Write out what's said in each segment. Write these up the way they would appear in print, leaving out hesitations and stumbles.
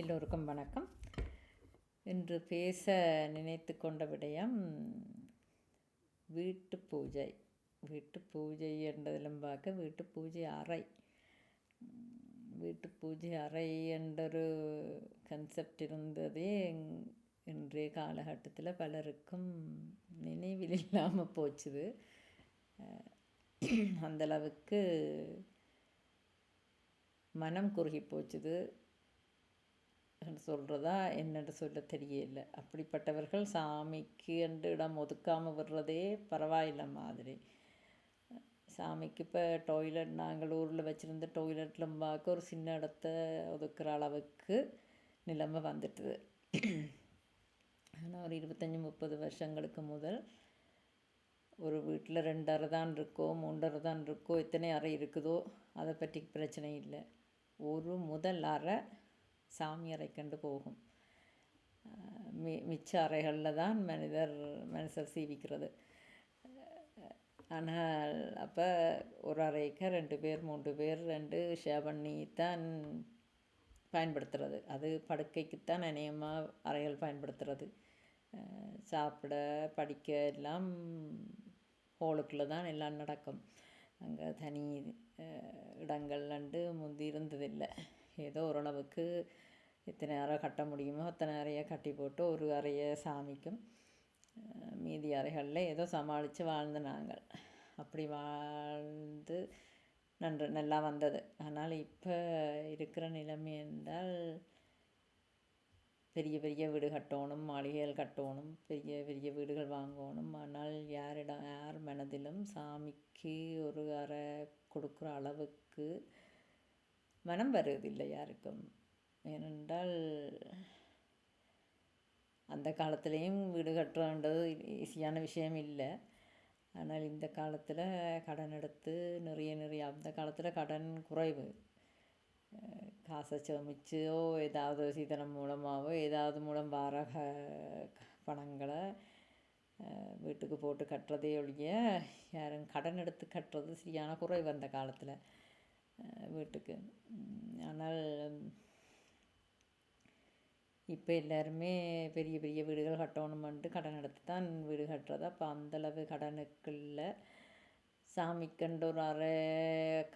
எல்லோருக்கும் வணக்கம். இன்று பேச நினைத்து கொண்ட விடயம் வீட்டு பூஜை. வீட்டு பூஜை என்றதிலும் பார்க்க வீட்டு பூஜை அறை. வீட்டு பூஜை அறை என்றொரு கன்செப்ட் இருந்ததே இன்றைய காலகட்டத்தில் பலருக்கும் நினைவில் இல்லாமல் போச்சுது. அந்தளவுக்கு மனம் குறுகி போச்சுது சொல்கிறதா என்னென்று சொல்ல தெரியல. அப்படிப்பட்டவர்கள் சாமிக்கு என்று இடம் ஒதுக்காமல் விடுறதே பரவாயில்லை மாதிரி. சாமிக்கு இப்போ டாய்லெட் நாங்கள் ஊரில் வச்சுருந்த டாய்லெட்டில் பார்க்க ஒரு சின்ன இடத்த ஒதுக்குற அளவுக்கு நிலைமை வந்துட்டுது. ஆனால் ஒரு 25-30 வருஷங்களுக்கு முதல் ஒரு வீட்டில் 2 அறை தான் இருக்கோ, 3 அறை தான் இருக்கோ, எத்தனை அறை இருக்குதோ அதை பற்றி பிரச்சனை இல்லை. ஒரு முதல் அறை சாமி அறைக்கண்டு போகும். மிச்ச அறைகளில் தான் மனுஷர் சீவிக்கிறது. ஆனால் அப்போ ஒரு அறைக்கு 2 பேர் 3 பேர் 2 ஷேர் பண்ணி தான் பயன்படுத்துகிறது. அது படுக்கைக்குத்தான் அநேகமாக அறைகள் பயன்படுத்துகிறது. சாப்பிட படிக்க எல்லாம் ஹோலுக்குள்ளே தான் எல்லாம் நடக்கும். அங்கே தனி இடங்கள் முந்தி இருந்ததில்லை. ஏதோ ஓரளவுக்கு எத்தனை அறை கட்ட முடியுமோ அத்தனை அறையை கட்டி போட்டு ஒரு அறையை சாமிக்கும், மீதி அறைகளில் ஏதோ சமாளித்து வாழ்ந்த நாங்கள். அப்படி வாழ்ந்து நல்லா வந்தது. ஆனால் இப்போ இருக்கிற நிலைமை என்றால் பெரிய பெரிய வீடு கட்டணும், மாளிகைகள் கட்டணும், பெரிய பெரிய வீடுகள் வாங்கணும். ஆனால் யார் மனதிலும் சாமிக்கு ஒரு அறை கொடுக்குற அளவுக்கு மனம் வருவதில்லை யாருக்கும். ஏனென்றால் அந்த காலத்துலேயும் வீடு கட்டுறன்றது ஈஸியான விஷயம் இல்லை. ஆனால் இந்த காலத்தில் கடன் எடுத்து நிறைய அந்த காலத்தில் கடன் குறைவு. காசை சேமிச்சோ ஏதாவது சீதனம் மூலமாகவோ ஏதாவது மூலம் வர பணங்களை வீட்டுக்கு போட்டு கட்டுறதே ஒழிய யாரும் கடன் எடுத்து கட்டுறது சரியான குறைவு அந்த காலத்தில் வீட்டுக்கு. ஆனால் இப்போ எல்லாருமே பெரிய பெரிய வீடுகள் கட்டணுமென்ட்டு கடன் எடுத்து தான் வீடு கட்டுறது. அப்போ அந்தளவு கடனுக்குள்ள சாமிக்கண்டு ஒரு அறை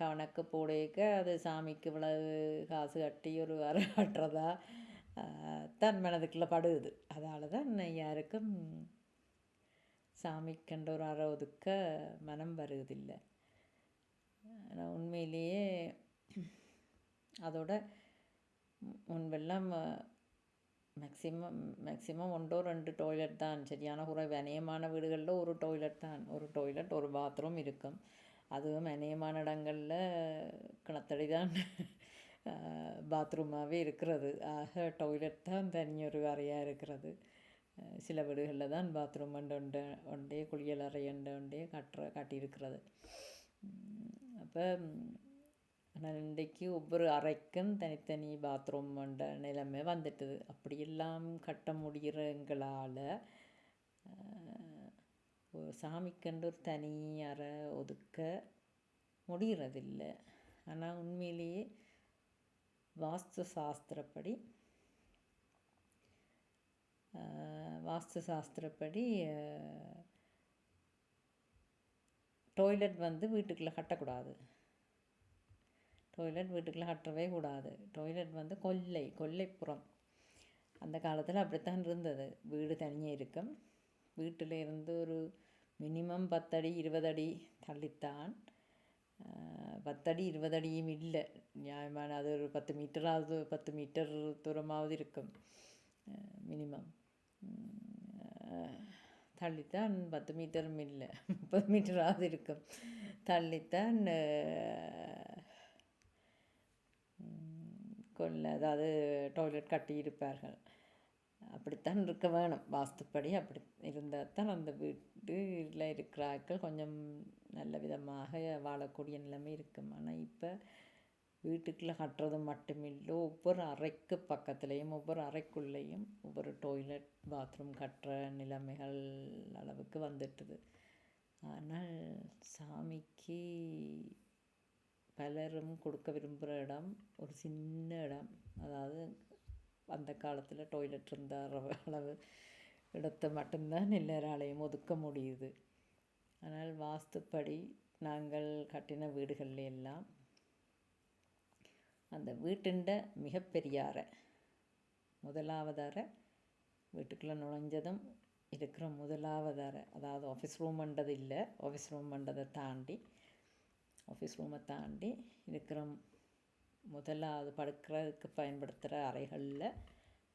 கணக்கு போடைக்க அது சாமிக்கு இவ்வளவு காசு கட்டி ஒரு அறை கட்டுறதா தன் மனதுக்குள்ளே படுகுது. அதால் தான் யாருக்கும் சாமிக்கண்டு ஒரு அறை ஒதுக்க மனம் வருவதில்லை. ஆனால் உண்மையிலேயே அதோட முன்பெல்லாம் மேக்ஸிமம் 1-2 டாய்லெட் தான் சரியான குறைவு. அநேகமான வீடுகளில் ஒரு டாய்லெட் தான், ஒரு டாய்லெட் ஒரு பாத்ரூம் இருக்கும். அதுவும் அநேகமான இடங்களில் கிணத்தடி தான் பாத்ரூமாகவே இருக்கிறது. ஆக டாய்லெட் தான் தனியொரு அறையாக இருக்கிறது. சில வீடுகளில் தான் பாத்ரூம் ஒன்றே குளியல் அறை ஒன்றே கட்டியிருக்கிறது. அப்போ ஆனால் இன்றைக்கு ஒவ்வொரு அறைக்கும் தனித்தனி பாத்ரூம் என்ற நிலைமை வந்துட்டுது. அப்படியெல்லாம் கட்ட முடிகிற எங்களால் சாமிக்கண்டு ஒரு தனி அறை ஒதுக்க முடிகிறதில்லை. ஆனால் உண்மையிலேயே வாஸ்து சாஸ்திரப்படி டாய்லெட் வீட்டுக்குள்ளே கட்டக்கூடாது. டாய்லெட் வீட்டுக்குள்ளே கட்டவே கூடாது. டாய்லெட் கொல்லைப்புறம். அந்த காலத்தில் அப்படித்தான் இருந்தது. வீடு தனியாக இருக்கும். வீட்டில் இருந்து ஒரு மினிமம் 10 அடி 20 அடி தள்ளித்தான். 10 அடி 20 அடியும் இல்லை, நியாயமான அது ஒரு 10 மீட்டராவது 10 மீட்டர் தூரமாவது இருக்கும் மினிமம். தள்ளித்தான் 10 மீட்டரும் இல்லை 30 மீட்டராவது இருக்கும் தள்ளித்தான் அதாவது டாய்லெட் கட்டியிருப்பார்கள். அப்படித்தான் இருக்க வேணும் வாஸ்துப்படி. அப்படி இருந்தால் தான் அந்த வீட்டில் இருக்கிறார்கள் கொஞ்சம் நல்ல விதமாக வாழக்கூடிய நிலைமை இருக்கும். ஆனால் இப்போ வீட்டுக்குள்ளே கட்டுறது மட்டுமில்லை, ஒவ்வொரு அறைக்கு பக்கத்துலேயும் ஒவ்வொரு அறைக்குள்ளேயும் ஒவ்வொரு டாய்லெட் பாத்ரூம் கட்டுற நிலைமைகள் அளவுக்கு வந்துட்டுது. ஆனால் சாமிக்கு பலரும் கொடுக்க விரும்புகிற இடம் ஒரு சின்ன இடம். அதாவது அந்த காலத்தில் டாய்லெட் இருந்த அளவு இடத்தை மட்டும்தான் எல்லாராலையும் ஒதுக்க முடியுது. ஆனால் வாஸ்துப்படி நாங்கள் கட்டின வீடுகளில் எல்லாம் அந்த வீட்டுண்ட மிகப்பெரிய அறை, முதலாவது அறை, வீட்டுக்குள்ளே நுழைஞ்சதும் இருக்கிற முதலாவது அறை, அதாவது ஆஃபீஸ் ரூம்ன்றது இல்லை, ஆஃபீஸ் ரூம்ன்றதை தாண்டி, ஆஃபீஸ் ரூமை தாண்டி இருக்கிற முதலாவது படுக்கிறதுக்கு பயன்படுத்துகிற அறைகளில்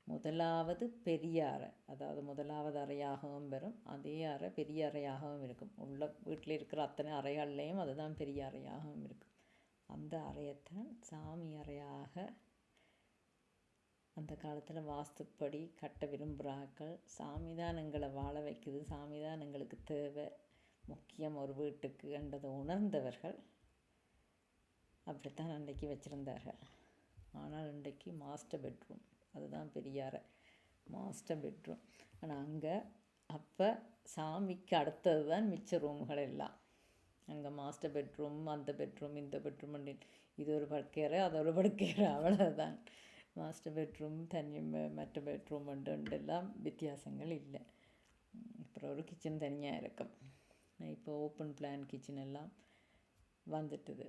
முதலாவது பெரிய அறை, அதாவது முதலாவது அறையாகவும் வரும், அதே அறை பெரிய அறையாகவும் இருக்கும். உள்ள வீட்டில் இருக்கிற அத்தனை அறைகள்லேயும் அதுதான் பெரிய அறையாகவும் இருக்கும். அந்த அறையைத்தான் சாமி அறையாக அந்த காலத்தில் வாஸ்துப்படி கட்ட விரும்புகிறார்கள். சாமி தான் எங்களை வாழ வைக்குது, சாமி தான் எங்களுக்கு தேவை, முக்கியம் ஒரு வீட்டுக்கு என்றதை உணர்ந்தவர்கள் அப்படித்தான் அன்றைக்கி வச்சுருந்தார்கள். ஆனால் இன்றைக்கு மாஸ்டர் பெட்ரூம், அதுதான் பெரிய அறை, மாஸ்டர் பெட்ரூம். ஆனால் அங்கே அப்போ சாமிக்கு அடுத்தது தான் மிச்ச ரூம்கள் எல்லாம். அங்கே மாஸ்டர் பெட்ரூம், அந்த பெட்ரூம், இந்த பெட்ரூம், இது ஒரு படுக்கையறை, அது ஒரு படுக்கையறை, அவ்வளோதான். மாஸ்டர் பெட்ரூம் தனி, மற்ற பெட்ரூம் எல்லாம் வித்தியாசங்கள் இல்லை. அப்புறம் ஒரு கிச்சன் தனியாக இருக்கும். இப்போ ஓப்பன் பிளான் கிச்சன் எல்லாம் வந்துட்டுது.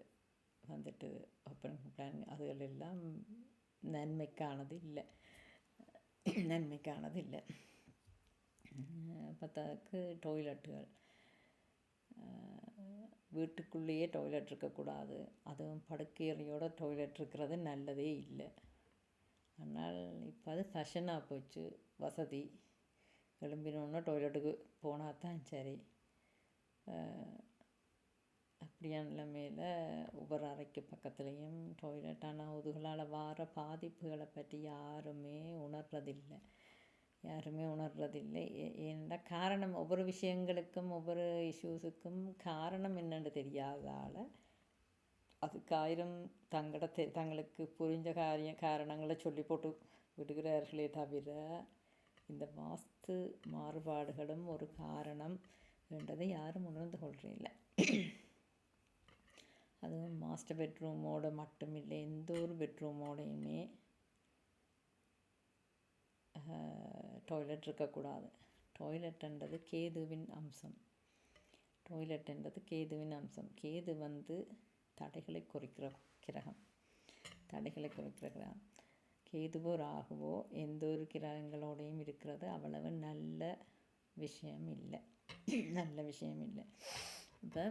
ஓப்பன் பிளான் அதுகளெல்லாம் நன்மைக்கானது இல்லை. பத்தாக்கு டாய்லெட்டுகள், வீட்டுக்குள்ளேயே டாய்லெட் இருக்கக்கூடாது, அதுவும் படுக்கையறையோட டாய்லெட் இருக்கிறது நல்லதே இல்லை. ஆனால் இப்போ அது ஃபேஷனாக போச்சு, வசதி. எழும்பினோன்னா டாய்லெட்டுக்கு போனால் தான் சரி. அப்படியான நிலைமையில் ஒவ்வொரு அறைக்கு பக்கத்துலேயும் டாய்லெட். ஆனால் அதுகளால் வார பாதிப்புகளை பற்றி யாருமே உணர்றதில்லை. ஏன்னா காரணம், ஒவ்வொரு விஷயங்களுக்கும் ஒவ்வொரு இஷ்யூஸுக்கும் காரணம் என்னென்னு தெரியாததால் அதுக்கு 1000 தங்களுக்கு புரிஞ்ச காரணங்களை சொல்லி போட்டு விடுகிறார்களே தவிர இந்த வாஸ்து மாறுபாடுகளும் ஒரு காரணம் என்றதை யாரும் உணர்ந்து கொள்றதில்லை. அதுவும் மாஸ்டர் பெட்ரூமோடு மட்டுமில்லை, எந்த ஒரு பெட்ரூமோடையுமே டாய்லெட் இருக்கக்கூடாது. டாய்லெட்ன்றது கேதுவின் அம்சம். கேது தடைகளை குறைக்கிற கிரகம். கேதுவோ ராகுவோ எந்த ஒரு கிரகங்களோடையும் இருக்கிறது அவ்வளவு நல்ல விஷயம் இல்லை. இப்போ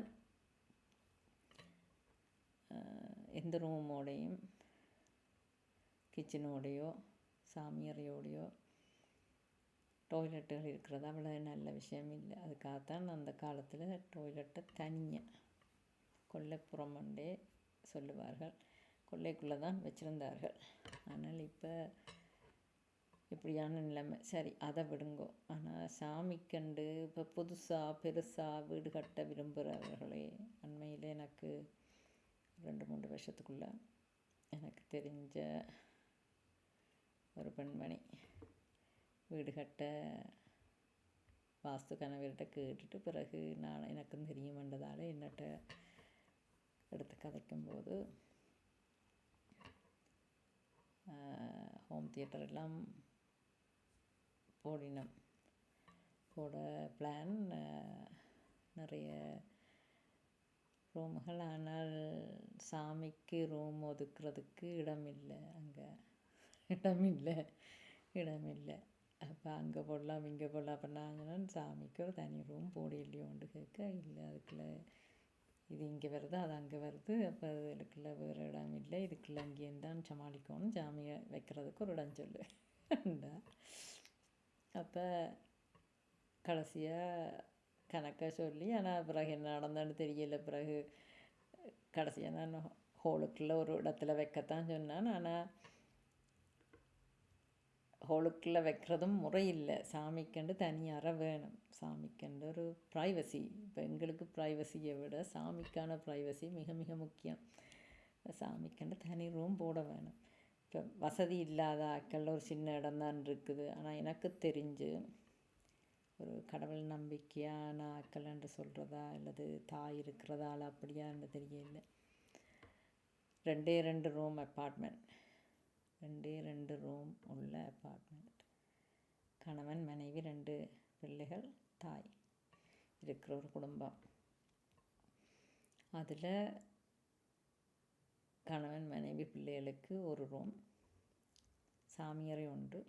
எந்த ரூமோடையும் கிச்சனோடையோ சாமியறையோடையோ டாய்லெட்டுகள் இருக்கிறது அவ்வளோ நல்ல விஷயம் இல்லை. அதுக்காகத்தான் அந்த காலத்தில் டாய்லெட்டை தனியாக கொல்லைப்புறமண்டே சொல்லுவார்கள், கொல்லைக்குள்ளே தான் வச்சுருந்தார்கள். ஆனால் இப்போ இப்படியான நிலைமை. சரி, அதை விடுங்கோ. ஆனால் சாமிக்கண்டு இப்போ பெருசாக வீடு கட்ட விரும்புகிறவர்களே, அண்மையில் எனக்கு 2-3 வருஷத்துக்குள்ளே எனக்கு தெரிஞ்ச ஒரு பெண்மணி வீடு கட்ட வாஸ்து கணவர்கிட்ட கேட்டுட்டு பிறகு எனக்கும் தெரியுமென்றதால் என்னட்ட எடுத்து கதைக்கும்போது ஹோம் தியேட்டர் எல்லாம் போட பிளான், நிறைய ரூம்கள். ஆனால் சாமிக்கு ரூம் ஒதுக்குறதுக்கு இடமில்லை. அப்போ அங்கே போடலாம் இங்கே போடலாம். அப்போ நாங்கள் சாமிக்கு ஒரு தனி ரூம் போட இல்லையோண்டு கேட்க, இல்லை அதுக்குள்ளே இது இங்கே வருது, அது அங்கே வருது, அப்போ அதுக்குள்ளே வேறு இடம் இல்லை, இதுக்குள்ளே அங்கேயும் தான் சமாளிக்கணும், சாமியை வைக்கிறதுக்கு ஒரு இடம் சொல்லு. அப்போ கடைசியாக கணக்காக சொல்லி, ஆனால் பிறகு என்ன நடந்தான்னு தெரியல. பிறகு கடைசியாக நான் ஹோலுக்குள்ளே ஒரு இடத்துல வைக்கத்தான் சொன்னான். ஆனால் ஹோலுக்குள்ளே வைக்கிறதும் முறையில்லை. சாமிக்கண்டு தனி அறை வேணும், சாமிக்கண்டு ஒரு ப்ரைவசி. இப்போ எங்களுக்கு ப்ரைவசியை விட சாமிக்கான ப்ரைவசி மிக மிக முக்கியம். சாமிக்கண்டு தனி ரூம் போட வேணும். இப்போ வசதி இல்லாத ஆக்கள் ஒரு சின்ன இடம்தான் இருக்குது. ஆனால் எனக்கு தெரிஞ்சு ஒரு கடவுள் நம்பிக்கையான ஆக்கள் என்று சொல்கிறதா அல்லது தாய் இருக்கிறதால அப்படியான்னு தெரியல, 2 ரூம் அப்பார்ட்மெண்ட் 2 ரூம் உள்ள அப்பார்ட்மெண்ட். கணவன் மனைவி 2 பிள்ளைகள் தாய் இருக்கிற ஒரு குடும்பம். அதில் கணவன் மனைவி பிள்ளைகளுக்கு ஒரு ரூம், சாமியறை ஒன்று,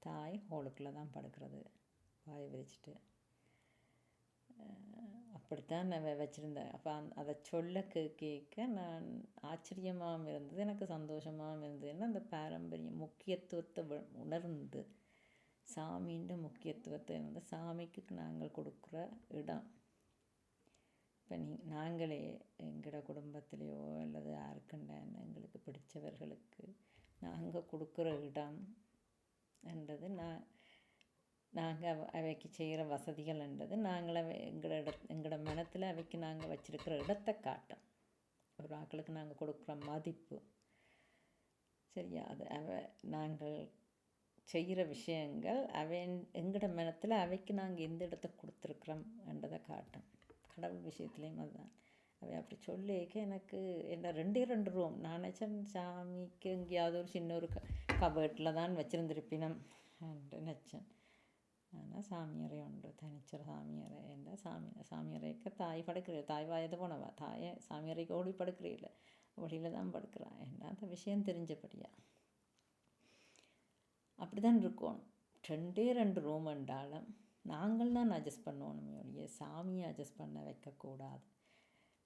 தாய் ஹோலுக்குள்ளே தான் படுக்கிறது வாய் விரிச்சிட்டு. அப்படித்தான் நான் வச்சுருந்தேன். அப்போ அதை சொல்ல கேட்க நான் ஆச்சரியமாகவும் இருந்தது, எனக்கு சந்தோஷமாகவும் இருந்தது. ஏன்னா அந்த பாரம்பரிய முக்கியத்துவத்தை உணர்ந்து, சாமின்ற முக்கியத்துவத்தை இருந்து சாமிக்கு நாங்கள் கொடுக்குற இடம். இப்போ நாங்களே எங்களோட குடும்பத்திலேயோ அல்லது யாருக்குண்டான எங்களுக்கு பிடிச்சவர்களுக்கு நாங்கள் கொடுக்குற இடம் என்றது நாங்கள் அவைக்கு செய்கிற வசதிகள்ன்றது நாங்கள் எங்களோட மனத்தில் அவைக்கு நாங்கள் வச்சுருக்கிற இடத்தை காட்டும். ஒரு ஆக்களுக்கு நாங்கள் கொடுக்குற மதிப்பு சரியா, அது நாங்கள் செய்கிற விஷயங்கள் எங்களோட மனத்தில் அவைக்கு நாங்கள் எந்த இடத்த கொடுத்துருக்குறோம்ன்றதை காட்டும். கடவுள் விஷயத்துலேயும் அதுதான். அவை அப்படி சொல்லிக்க எனக்கு என்ன 2 ரூம் நான் நினச்சேன் சாமிக்கு எங்கேயாவது ஒரு சின்ன ஒரு கபேர்ட்டில் தான் வச்சுருந்துருப்பினம் என்று நினச்சேன். ஆனால் சாமியறை உண்டு, தனிச்சர் சாமியறை. என்ன சாமியறைக்கு தாய் படுக்கிற, தாய் வயது போனவா, தாயை சாமியறைக்கு ஓடி படுக்கிறீல்ல, ஒளியில் தான் படுக்கிறான். என்ன அந்த விஷயம் தெரிஞ்சபடியா அப்படி தான் இருக்கணும். 2 ரூம் என்றாலும் நாங்கள் தான் அட்ஜஸ்ட் பண்ணணுமே ஒழிய சாமியை அட்ஜஸ்ட் பண்ண வைக்கக்கூடாது.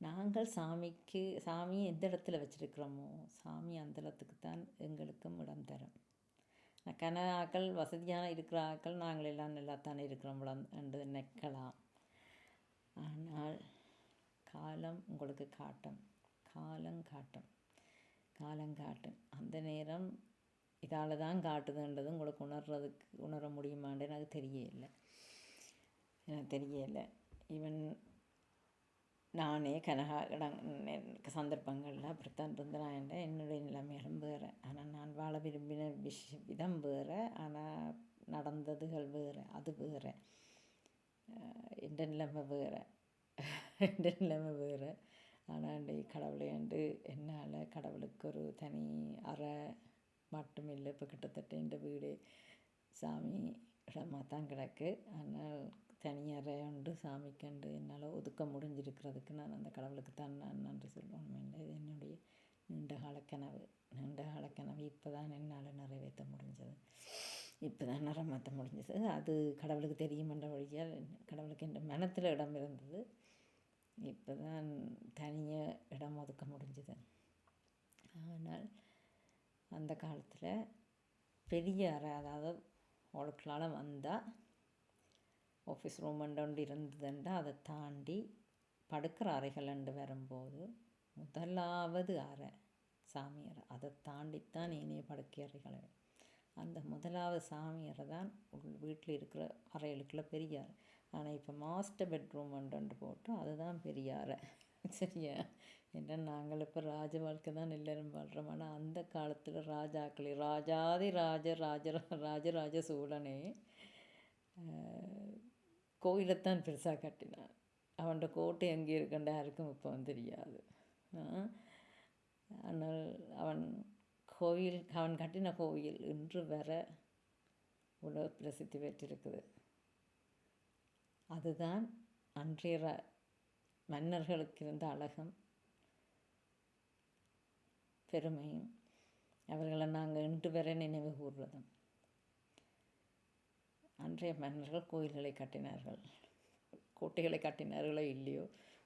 நாங்கள் சாமியை எந்த இடத்துல வச்சுருக்கிறோமோ சாமி அந்த இடத்துக்கு தான் எங்களுக்கும் இடம் தரும். ஆக்கள் வசதியான இருக்கிற ஆக்கள் நாங்கள் எல்லாம் நல்லா தானே இருக்கிறோம் என்று நினைக்கலாம். ஆனால் காலம் உங்களுக்கு காட்டும், காலம் காட்டும். அந்த நேரம் இதால் தான் காட்டுதுன்றது உங்களுக்கு உணர முடியுமான்னு எனக்கு தெரியலை. ஈவன் நானே சந்தர்ப்பங்களில் அப்படித்தான் இருந்தேன். என்னுடைய நிலைமைகளும் வேறு. ஆனால் நான் வாழ விரும்பின விதம் வேறு, ஆனால் நடந்ததுகள் வேறு, அது வேறு. எந்த நிலைமை வேறு. ஆனால் கடவுளை என்னால் கடவுளுக்கு ஒரு தனி அறை மட்டும் இல்லை. இப்போ கிட்டத்தட்ட இந்த வீடு சாமி இடமாக தான் கிடக்கு. ஆனால் தனியறை உண்டு சாமிக்கண்டு என்னால் ஒதுக்க முடிஞ்சிருக்கிறதுக்கு நான் அந்த கடவுளுக்கு தான் நான் நன்றி சொல்லணும். இது என்னுடைய நீண்டகால கனவு இப்போ தான் என்னால் நிறைவேற்ற முடிஞ்சது, இப்போ தான் நிறைவேற்ற முடிஞ்சது. அது கடவுளுக்கு தெரியுமென்ற வழியால் கடவுளுக்கு என் மனத்தில் இடம் இருந்தது. இப்போ தான் தனியாக இடம் ஒதுக்க முடிஞ்சது. ஆனால் அந்த காலத்தில் பெரிய அறை, அதாவது அவளுக்களால் வந்தால் ஆஃபீஸ் ரூம் ஒன்று இருந்ததுண்டா அதை தாண்டி படுக்கிற அறைகள் வரும்போது முதலாவது அறை சாமி அறை. அதை தாண்டித்தான் ஏனைய படுக்கை அறைகளை. அந்த முதலாவது சாமி அறை தான் வீட்டில் இருக்கிற அறைகளுக்குள்ள பெரிய அறை. ஆனால் இப்போ மாஸ்டர் பெட்ரூம் ஒன்று போட்டு அதுதான் பெரிய அறை. சரியா? ஏன்னா நாங்கள் இப்போ ராஜ வாழ்க்கை தான் எல்லோரும் வாழ்கிறோம். ஆனால் அந்த காலத்தில் ராஜாக்களே ராஜராஜ சோழனே கோயிலைத்தான் பெருசாக கட்டினான். அவனோட கோட்டை எங்கே இருக்குன்ற யாருக்கும் இப்போ தெரியாது. ஆனால் அவன் கட்டின கோயில் இன்று வர உலக பிரசித்தி பெற்றிருக்குது. அதுதான் அன்றைய மன்னர்களுக்கு இருந்த அழகும் பெருமையும். அவர்களை நாங்கள் இன்று வரை நினைவு கூறுறதும். அன்றைய மன்னர்கள் கோயில்களை கட்டினார்கள், கோட்டைகளை கட்டினார்களோ இல்லையோ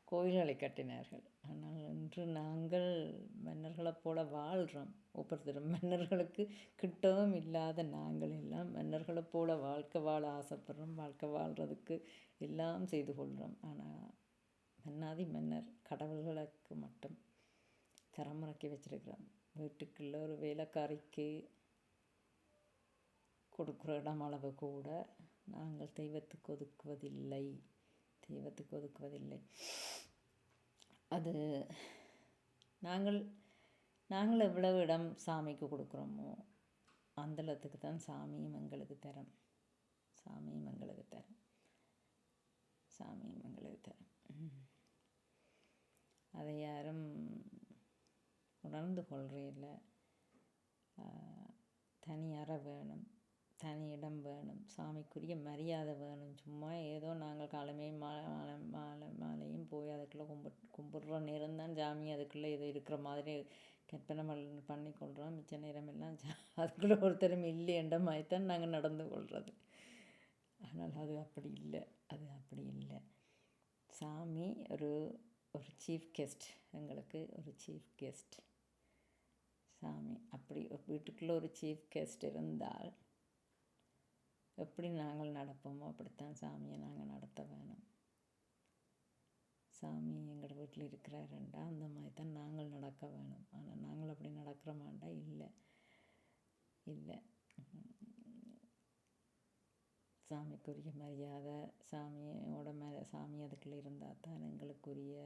கோயில்களை கட்டினார்கள். ஆனால் இன்று நாங்கள் மன்னர்களைப் போல வாழ்கிறோம். ஒவ்வொருத்தரும் மன்னர்களுக்கு கிட்டவும் இல்லாத நாங்கள் எல்லாம் மன்னர்களைப் போல வாழ்க்கை வாழ ஆசைப்படுறோம். வாழ்க்கை வாழ்கிறதுக்கு எல்லாம் செய்து கொள்கிறோம். ஆனால் மன்னர் கடவுள்களுக்கு மட்டும் தரமுறைக்கு வச்சிருக்கிறோம். வீட்டுக்குள்ள ஒரு வேலைக்காரிக்கு கொடுக்குற இடம் அளவு கூட நாங்கள் தெய்வத்துக்கு ஒதுக்குவதில்லை. அது நாங்கள் எவ்வளவு இடம் சாமிக்கு கொடுக்குறோமோ அந்த இடத்துக்கு தான் சாமியும் எங்களுக்கு தரும். அதை யாரும் உணர்ந்து கொள்றே இல்லை. தனி அறை வேணும், தனி இடம் வேணும், சாமிக்குரிய மரியாதை வேணும். சும்மா ஏதோ நாங்கள் காலமே மாலையும் போய் அதுக்குள்ளே கும்பிட்ற நேரம் தான் சாமி அதுக்குள்ளே இது இருக்கிற மாதிரி கற்பனை பண்ணி கொள்கிறோம். மிச்ச நேரமெல்லாம் அதுக்குள்ளே ஒருத்தரும் இல்லைன்ற மாதிரி தான் நாங்கள் நடந்து கொள்வது. ஆனால் அது அப்படி இல்லை, அது அப்படி இல்லை. சாமி ஒரு சீஃப் கெஸ்ட், எங்களுக்கு ஒரு சீஃப் கெஸ்ட் சாமி. அப்படி வீட்டுக்குள்ளே ஒரு சீஃப் கெஸ்ட் இருந்தால் எப்படி நாங்கள் நடப்போமோ அப்படித்தான் சாமியை நாங்கள் நடத்த வேணும். சாமி எங்களோட வீட்டில் இருக்கிறாருண்டா அந்த மாதிரி தான் நாங்கள் நடக்க வேணும். ஆனால் நாங்கள் அப்படி நடக்கிறோமாண்டா இல்லை இல்லை. சாமிக்குரிய மரியாதை, சாமியோட சாமி அதுக்குள்ளே இருந்தால் தான் எங்களுக்குரிய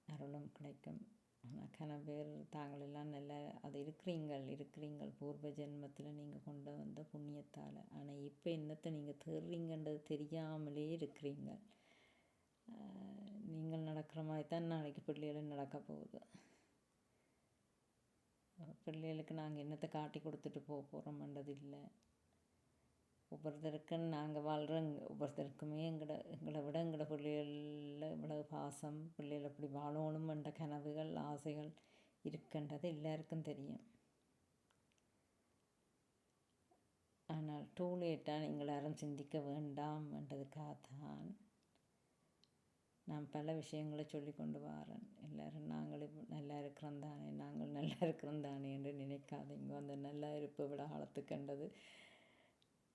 அருளும் கிடைக்கும். ஆனால் கனவேர் தாங்களெல்லாம் நல்லா அது இருக்கிறீங்கள் பூர்வ ஜென்மத்தில் நீங்கள் கொண்டு வந்த புண்ணியத்தால். ஆனால் இப்போ என்னத்தை நீங்கள் தேடுறீங்கன்றது தெரியாமலே இருக்கிறீங்க. நீங்கள் நடக்கிற மாதிரி தான் நாளைக்கு பிள்ளைகளும் நடக்க போகுது. பிள்ளைகளுக்கு நாங்கள் என்னத்தை காட்டி கொடுத்துட்டு போகிறோம்ன்றது இல்லை. ஒவ்வொருத்தருக்கும் நாங்கள் வாழ்கிறோம், ஒவ்வொருத்தருக்குமே எங்களை விட எங்களோட பிள்ளைகளில் இவ்வளவு பாசம், பிள்ளைகள் அப்படி வாழணுமென்ற கனவுகள் ஆசைகள் இருக்கின்றது எல்லாருக்கும் தெரியும். ஆனால் டூ லேட்டாக நீங்கள் யாரும் சிந்திக்க வேண்டாம் என்றதுக்காகத்தான் நான் பல விஷயங்களை சொல்லி கொண்டு வரேன். எல்லோரும் நாங்கள் நல்லா இருக்கிறோம் தானே, நாங்கள் நல்லா இருக்கிறோம் தானே என்று நினைக்காதீங்க. அந்த நல்லா இருப்பு விட காலத்துக்கண்டது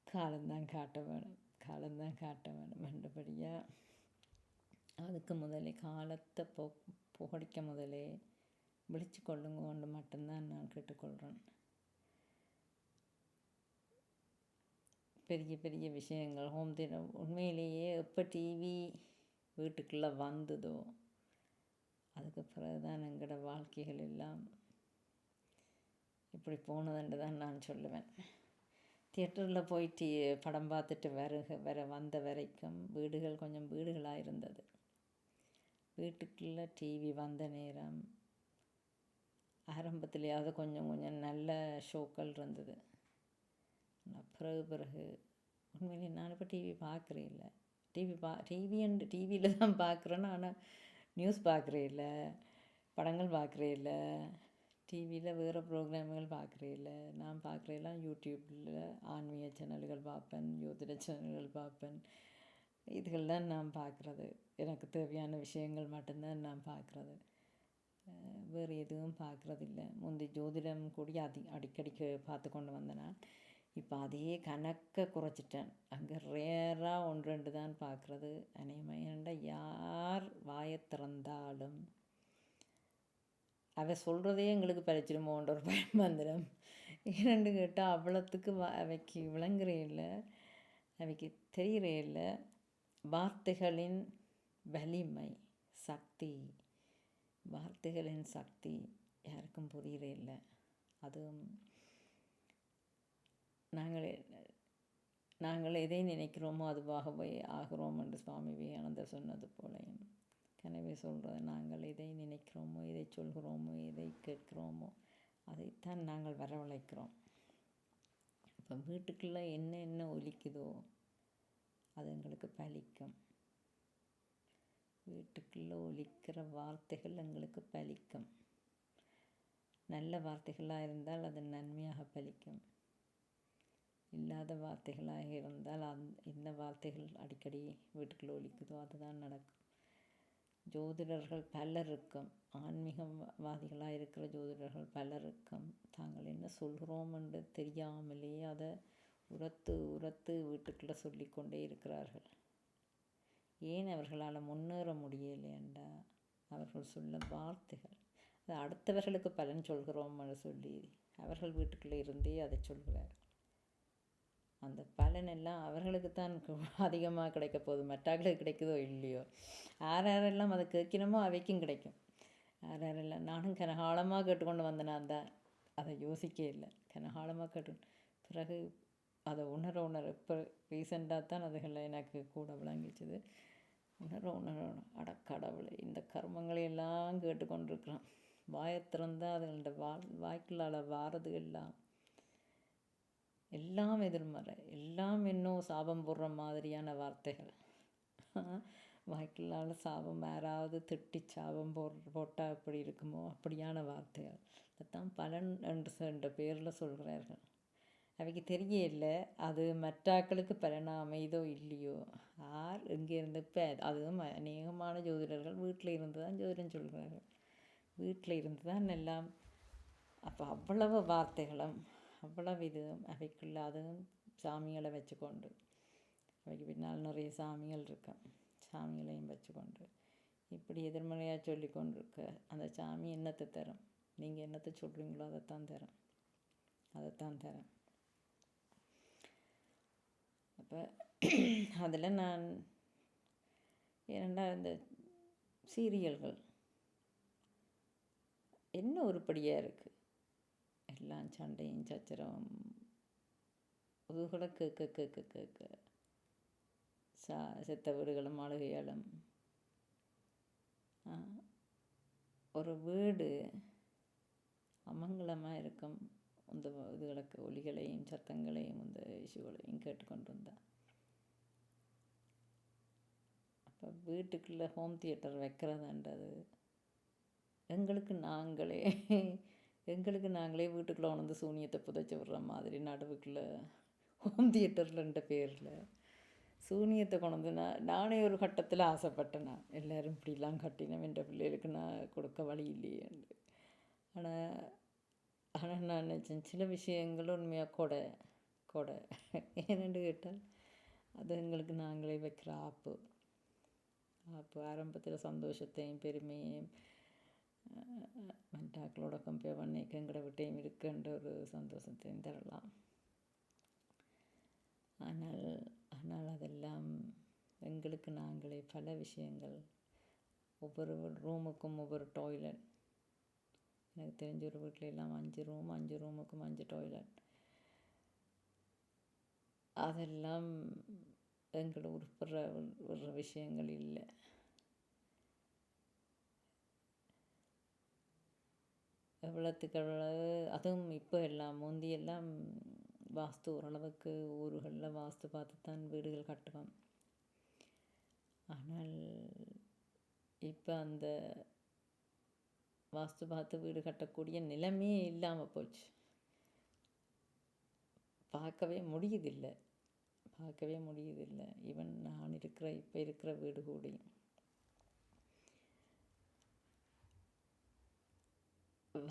காலம்தான் காட்ட வேணும், காலம்தான் காட்ட வேணும் என்றபடியாக அதுக்கு முதலே காலத்தை புகடிக்க முதலே விழிச்சு கொள்ளுங்க கொண்டு மட்டும்தான் நான் கேட்டுக்கொள்கிறேன். பெரிய பெரிய விஷயங்கள் ஹோம் தியேட்டர் உண்மையிலேயே எப்போ டிவி வீட்டுக்குள்ளே வந்ததோ அதுக்கு பிறகு தான் எங்களோட வாழ்க்கைகள் எல்லாம் இப்படி போனதுன்னு தான் நான் சொல்லுவேன். தியேட்டரில் போயிட்டு படம் பார்த்துட்டு வந்த வரைக்கும் வீடுகள் கொஞ்சம் வீடுகளாக இருந்தது. வீட்டுக்குள்ளே டிவி வந்த நேரம் ஆரம்பத்துலேயாவது கொஞ்சம் நல்ல ஷோக்கள் இருந்தது. ஆனால் பிறகு உண்மையிலே நான் இப்போ டிவி பார்க்குறேன் இல்லை. டிவியில் தான் பார்க்குறேன்னு, ஆனால் நியூஸ் பார்க்குறே இல்லை, படங்கள் பார்க்குறே இல்லை, டிவியில் வேறு ப்ரோக்ராம்கள் பார்க்குறே இல்லை. நான் பார்க்குறேலாம் யூடியூப்பில் ஆன்மீக சேனல்கள் பார்ப்பேன், ஜோதிட சேனல்கள் பார்ப்பேன். இதுகள் தான் நான் பார்க்குறது. எனக்கு தேவையான விஷயங்கள் மட்டும்தான் நான் பார்க்குறது. வேறு எதுவும் பார்க்குறதில்ல. முந்தி ஜோதிடம் கூடி அடிக்கடிக்கு பார்த்து கொண்டு வந்தேன். இப்போ அதே கணக்கை குறைச்சிட்டேன். அங்கே ரேராக 1-2 தான் பார்க்குறது. அநேகமாக யார் வாயை திறந்தாலும் அவ சொல்கிறதே எங்களுக்கு பறிச்சிடுமோன்ற ஒரு பயம் வந்துடும். ஏன்னு கேட்டால் அவ்வளோத்துக்கு அவைக்கு விளங்குறே இல்லை, அவைக்கு தெரிகிறே இல்லை. வார்த்தைகளின் வலிமை, சக்தி, வார்த்தைகளின் சக்தி யாருக்கும் புரிகிறே இல்லை. அதுவும் நாங்கள் எதை நினைக்கிறோமோ அதுவாகவே ஆகிறோம் என்று சுவாமி விவேகானந்தர் சொன்னது போலையும் கனவே சொல்கிறது. நாங்கள் எதை நினைக்கிறோமோ, எதை சொல்கிறோமோ, எதை கேட்கிறோமோ அதைத்தான் நாங்கள் வரவழைக்கிறோம். இப்போ வீட்டுக்குள்ளே என்ன ஒலிக்குதோ அது எங்களுக்கு பலிக்கும். வீட்டுக்குள்ளே ஒலிக்கிற வார்த்தைகள் எங்களுக்கு பலிக்கும். நல்ல வார்த்தைகளாக இருந்தால் அது நன்மையாக பலிக்கும். இல்லாத வார்த்தைகளாக இருந்தால் என்ன வார்த்தைகள் அடிக்கடி வீட்டுக்குள்ளே ஒலிக்குதோ அதுதான் நடக்கும். ஜோதிடர்கள் பலருக்கும், ஆன்மீகவாதிகளாக இருக்கிற ஜோதிடர்கள் பலருக்கும் தாங்கள் என்ன சொல்கிறோம் என்று தெரியாமலே அதை உரத்து வீட்டுக்குள்ளே சொல்லிக்கொண்டே இருக்கிறார்கள். ஏன் அவர்களால் முன்னேற முடியலையென்றா அவர்கள் சொல்ல வார்த்தைகள் அது அடுத்தவர்களுக்கு பலன் சொல்கிறோம் என்று சொல்லி அவர்கள் வீட்டுக்குள்ளே இருந்தே அதை சொல்கிறார்கள். அந்த பலனெல்லாம் அவர்களுக்கு தான் அதிகமாக கிடைக்க போகுது, மற்றவர்களுக்கு கிடைக்குதோ இல்லையோ. யாரெல்லாம் அதை கேட்கணுமோ அவைக்கும் கிடைக்கும். யாரெல்லாம் நானும் கனகாலமாக கேட்டுக்கொண்டு வந்தேன். அதை யோசிக்க இல்லை, கனகாலமாக பிறகு அதை உணர இப்போ ரீசெண்டாக தான் அதுகளை எனக்கு கூட விளங்கிச்சுது. உணரணும் அடக்கடவுளை இந்த கர்மங்களை எல்லாம் கேட்டுக்கொண்டிருக்கிறான். வாயத்திறந்தால் அதுகளோட வாய்க்குள்ளால் வாரது எல்லாம் எதிர்மறை, எல்லாம் இன்னும் சாபம் போடுற மாதிரியான வார்த்தைகள். வாய்க்குள்ளால் சாபம் யாராவது திட்டி சாபம் போட்டால் எப்படி இருக்குமோ அப்படியான வார்த்தைகள். அதைத்தான் பலன் என்ற பேரில் சொல்கிறார்கள். அவைக்கு தெரியல அது மற்றாக்களுக்கு பலனா அமைதோ இல்லையோ, யார் எங்கே இருந்து. இப்போ அதுவும் அநேகமான ஜோதிடர்கள் வீட்டில் இருந்து தான் ஜோதிடம் சொல்கிறார்கள். வீட்டில் இருந்து தான் எல்லாம். அப்போ அவ்வளவு வார்த்தைகளும் அவ்வளவு இதுவும் அவைக்குள்ள அதுவும் சாமிகளை வச்சுக்கொண்டு, அவைக்கு பின்னால் நிறைய சாமிகள் இருக்கும், சாமிகளையும் வச்சுக்கொண்டு இப்படி எதிர்மறையாக சொல்லி கொண்டு இருக்க அந்த சாமி என்னத்தை தரும்? நீங்கள் என்னத்தை சொல்கிறீங்களோ அதைத்தான் தரும். அப்போ அதில் நான் ஏனெண்டா இந்த சீரியல்கள் என்ன உருப்படியாக இருக்குது, எல்லாம் சண்டையும் சச்சரவும் அதுகளை கேட்க செத்த வீடுகளும் அழுகைகளும். ஒரு வீடு அமங்கலமாக இருக்கும் இந்த இதுகளுக்கு ஒலிகளையும் சத்தங்களையும் இந்த இஷ்யூகளையும் கேட்டுக்கொண்டு இருந்தால். அப்போ வீட்டுக்குள்ளே ஹோம் தியேட்டர் வைக்கிறதுன்றது எங்களுக்கு நாங்களே வீட்டுக்குள்ளே உணர்ந்து சூனியத்தை புதைச்சி விடுற மாதிரி நடுவுக்குள்ளே ஹோம் தியேட்டர்லன்ற பேரில் சூனியத்தை கொண்டு நானே ஒரு கட்டத்தில் ஆசைப்பட்டேன். நான் எல்லோரும் இப்படிலாம் கட்டினேன், என்ற பிள்ளைகளுக்கு நான் கொடுக்க வழி இல்லையேண்டு. ஆனால் நான் நினச்சேன் சில விஷயங்கள் உண்மையாக கொடை ஏனென்று கேட்டால் அது எங்களுக்கு நாங்களே வைக்கிற ஆப்பு ஆரம்பத்தில் சந்தோஷத்தையும் பெருமையையும் மற்றாக்களோட கம்பேர் பண்ணிக்க எங்கட விட்டையும் இருக்குன்ற ஒரு சந்தோஷத்தையும் தரலாம். ஆனால் அதெல்லாம் எங்களுக்கு நாங்களே பல விஷயங்கள். ஒவ்வொரு ரூமுக்கும் ஒவ்வொரு டாய்லெட். எனக்கு தெரிஞ்ச ஒரு வீட்டில் எல்லாம் 5 ரூம், 5 ரூமுக்கும் 5 டாய்லெட். அதெல்லாம் எங்களை உருப்படுற விஷயங்கள் இல்லை. எவ்வளோத்துக்கு அதுவும் இப்போ எல்லாம் முந்தியெல்லாம் வாஸ்து ஓரளவுக்கு ஊர்களில் வாஸ்து பார்த்து தான் வீடுகள் கட்டுவோம். ஆனால் இப்போ அந்த வாஸ்து பார்த்து வீடு கட்டக்கூடிய நிலைமையே இல்லாமல் போச்சு. பார்க்கவே முடியுதில்லை. ஈவன் நான் இப்போ இருக்கிற வீடு கூடியும்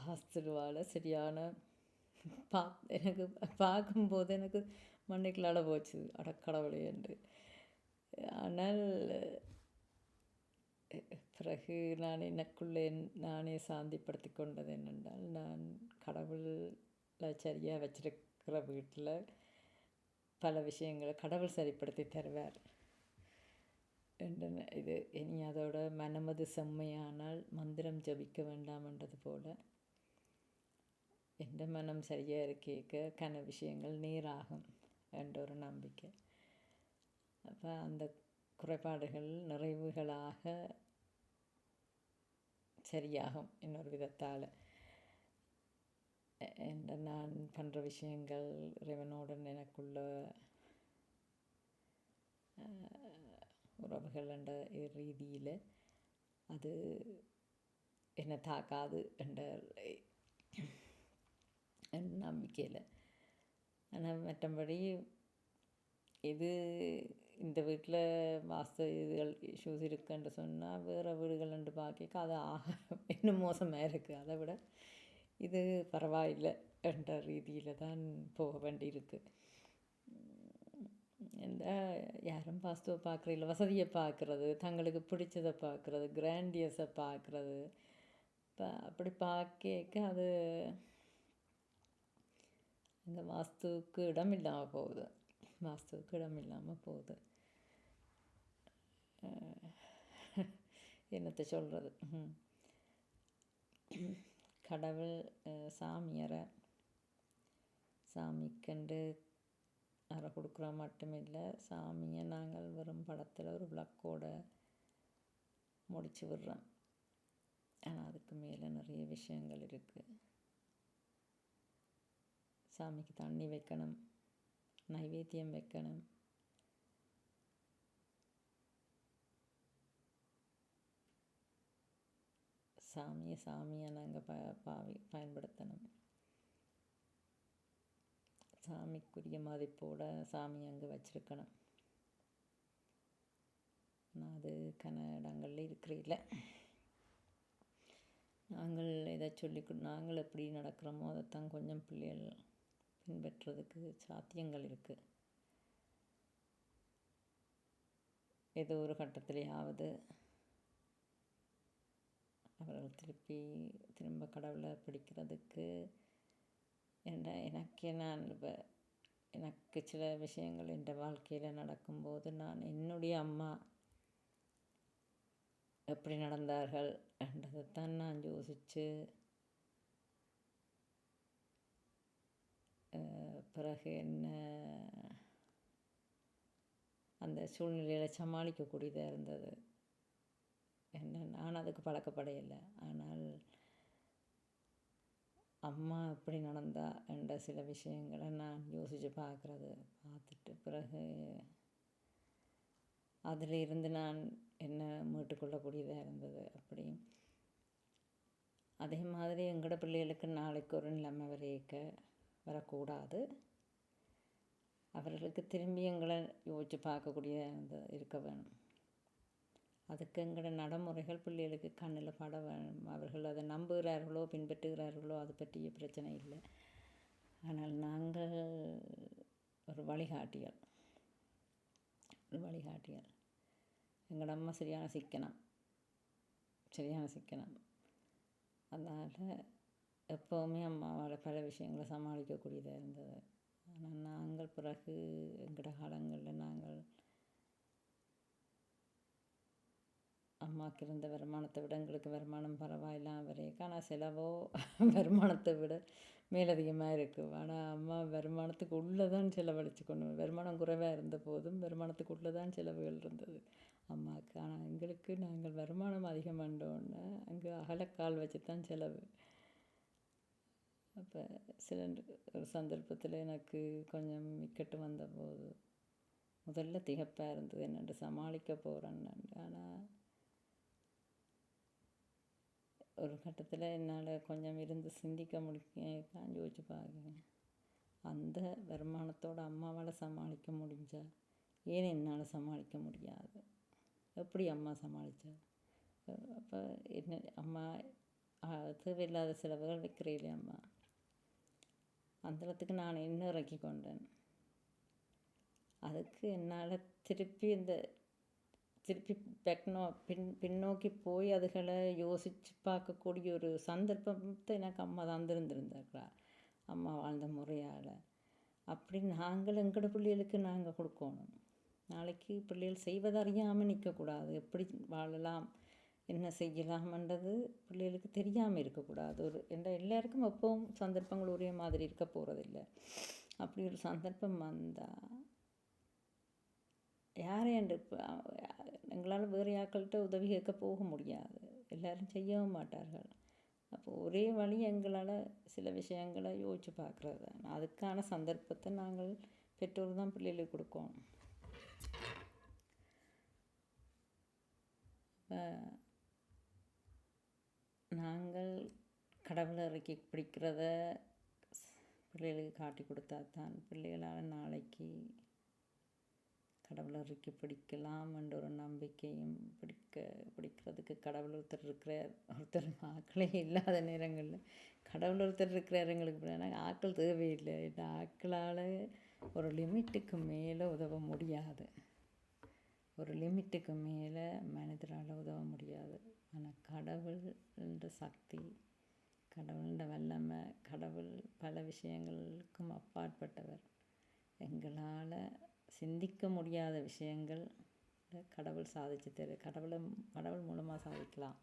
வாஸ்துவால் சரியான எனக்கு பார்க்கும்போது எனக்கு மண்ணுக்குள்ளால போச்சு அடக்கடவுளே என்று. ஆனால் பிறகு நான் எனக்குள்ளே நானே சாந்திப்படுத்தி கொண்டது என்னென்றால், நான் கடவுளை சரியாக வச்சிருக்கிற வீட்டில் பல விஷயங்களை கடவுள் சரிப்படுத்தி தருவார் என்று. இது இனி அதோட மனமது செம்மையானால் மந்திரம் ஜபிக்க வேண்டாம்ன்றது போல் எந்த மனம் சரியாக இருக்க விஷயங்கள் நேராகும் என்ற ஒரு நம்பிக்கை. அப்போ அந்த குறைபாடுகள் நிறைவுகளாக சரியாகும் இன்னொரு விதத்தால். என்ற நான் பண்ணுற விஷயங்கள் இறைவனோடு எனக்குள்ள உறவுகள் என்ற ரீதியில் அது என்னை தாக்காது என்ற நம்பிக்கையில். ஆனால் மற்றபடி இது இந்த வீட்டில் வாஸ்து இதுகள் இஷ்யூஸ் இருக்குன்னு சொன்னால் வேறு வீடுகள் ரெண்டு பார்க்க அது இன்னும் மோசமாக இருக்குது. அதை விட இது பரவாயில்லை என்ற ரீதியில் தான் போக வேண்டியிருக்கு. எந்த யாரும் வாஸ்துவை பார்க்குறதில்ல, வசதியை பார்க்குறது, தங்களுக்கு பிடிச்சதை பார்க்குறது, கிராண்டியஸை பார்க்குறது. இப்போ அப்படி பார்க்க அது இந்த வாஸ்துவுக்கு இடம் இல்லாமல் போகுது. என்னத்தை சொல்கிறது. கடவுள் சாமிக்கண்டு அறை கொடுக்குறோம் மட்டுமில்லை, சாமியை நாங்கள் வெறும் படத்தில் ஒரு விளக்கோட முடிச்சு விடுறோம். ஆனால் அதுக்கு மேலே நிறைய விஷயங்கள் இருக்குது. சாமிக்கு தண்ணி வைக்கணும், நைவேத்தியம் வைக்கணும், சாமியை நாங்கள் பயன்படுத்தணும். சாமிக்குரிய மதிப்போட சாமி அங்கே வச்சிருக்கணும். நான் அது இடங்களில் இருக்கிறதில்ல. நாங்கள் எதை நாங்கள் எப்படி நடக்கிறோமோ அதைத்தான் கொஞ்சம் பிள்ளைகள் பின்பற்றுறதுக்கு சாத்தியங்கள் இருக்குது. ஏதோ ஒரு கட்டத்திலேயாவது அவர்கள் திரும்ப கடவுளை பிடிக்கிறதுக்கு எனக்கு சில விஷயங்கள் என் வாழ்க்கையில் நடக்கும்போது நான் என்னுடைய அம்மா எப்படி நடந்தார்கள் என்றதைத்தான் நான் யோசித்து பிறகு என்ன அந்த சூழ்நிலையில் சமாளிக்கக்கூடியதாக இருந்தது. நான் அதுக்கு பழக்கப்படையில்லை. ஆனால் அம்மா எப்படி நடந்தா என்ற சில விஷயங்களை நான் யோசித்து பார்த்துட்டு பிறகு அதில் இருந்து நான் என்ன மீட்டுக்கொள்ளக்கூடியதாக இருந்தது. அப்படி அதே மாதிரி எங்களோட பிள்ளைகளுக்கு நாளைக்கு ஒரு நிலைமை வரக்கூடாது. அவர்களுக்கு திரும்பி எங்களை யோசித்து பார்க்கக்கூடியதாக இருக்க வேணும். அதுக்கு எங்களோட நடைமுறைகள் பிள்ளைகளுக்கு கண்ணில் பட வேணும். அவர்கள் அதை நம்புகிறார்களோ பின்பற்றுகிறார்களோ அது பற்றிய பிரச்சனை இல்லை. ஆனால் நாங்கள் ஒரு வழிகாட்டிகள். எங்களோட அம்மா சரியான சிக்கனம். அதனால் எப்போவுமே அம்மாவால் பல விஷயங்களை சமாளிக்கக்கூடியதாக இருந்தது. ஆனால் நாங்கள் பிறகு எங்களோட காலங்களில் நாங்கள் அம்மாவுக்கு இருந்த வருமானத்தை விட எங்களுக்கு வருமானம் பரவாயில்லாம் வரைக்கும். ஆனால் செலவோ வருமானத்தை விட மேலதிகமாக இருக்குது. ஆனால் அம்மா வருமானத்துக்கு உள்ளே தான் செலவழிச்சுக்கணும். வருமானம் குறைவாக இருந்த போதும் வருமானத்துக்கு உள்ளே தான் செலவுகள் இருந்தது அம்மாவுக்கு. ஆனால் எங்களுக்கு நாங்கள் வருமானம் அதிகம் பண்ணோன்னு அங்கே அகலக்கால் வச்சு தான் செலவு. அப்போ ஒரு சந்தர்ப்பத்தில் எனக்கு கொஞ்சம் இக்கட்டு வந்தபோது முதல்ல திகப்பாக இருந்தது, என்னென்று சமாளிக்க போகிறேன்னு. ஆனால் ஒரு கட்டத்தில் என்னால் கொஞ்சம் இருந்து சிந்திக்க முடியும். யோசிச்சு பார்க்குறேன், அந்த வருமானத்தோடு அம்மாவால் சமாளிக்க முடிஞ்சா ஏன் என்னால் சமாளிக்க முடியாது? எப்படி அம்மா சமாளித்தா? அப்போ என்ன அம்மா தேவையில்லாத செலவுகள் வைக்கிறீங்களே அம்மா, அந்த இடத்துக்கு நான் என்ன இறக்கி கொண்டேன். அதுக்கு என்னால் திருப்பி பின்னோக்கி போய் அதுகளை யோசித்து பார்க்கக்கூடிய ஒரு சந்தர்ப்பத்தை எனக்கு அம்மா தந்திருந்திருந்தாங்களா, அம்மா வாழ்ந்த முறையால். அப்படி நாங்கள் எங்களோட பிள்ளைகளுக்கு நாங்கள் கொடுக்கணும். நாளைக்கு பிள்ளைகள் செய்வதறியாமல் நிற்கக்கூடாது. எப்படி வாழலாம், என்ன செய்யலாம்ன்றது பிள்ளைகளுக்கு தெரியாமல் இருக்கக்கூடாது. எல்லாருக்கும் எப்பவும் சந்தர்ப்பங்கள் ஒரே மாதிரி இருக்க போகிறதில்ல. அப்படி ஒரு சந்தர்ப்பம் வந்தால் யாரையும் எங்களால் வேறு யாக்கள்கிட்ட உதவி கேட்க போக முடியாது. எல்லோரும் செய்யவும் மாட்டார்கள். அப்போ ஒரே வழி எங்களால் சில விஷயங்களை யோசித்து பார்க்குறது தான். அதுக்கான சந்தர்ப்பத்தை நாங்கள் பெற்றோர் தான் பிள்ளைகளுக்கு கொடுக்கணும். நாங்கள் கடவுளை இறக்கி பிடிக்கிறத பிள்ளைகளுக்கு காட்டி கொடுத்தா தான் பிள்ளைகளால் நாளைக்கு கடவுளை இறக்கி பிடிக்கலாம் என்ற ஒரு நம்பிக்கையும் பிடிக்கிறதுக்கு கடவுள் ஒருத்தர் ஆக்களே இல்லாத நேரங்களில் கடவுள் ஒருத்தர் இருக்கிறார் எங்களுக்கு. ஆக்கள் தேவையில்லை. இந்த ஆக்களால் ஒரு லிமிட்டுக்கு மேலே உதவ முடியாது. ஒரு லிமிட்டுக்கு மேலே மனிதரால் உதவ முடியாது. ஆனால் கடவுள் என்ற சக்தி, கடவுள்ன்ற வல்லமை, கடவுள் பல விஷயங்களுக்கும் அப்பாற்பட்டவர். எங்களால் சிந்திக்க முடியாத விஷயங்கள் கடவுள் சாதிச்சு கடவுள் மூலமாக சாதிக்கலாம்,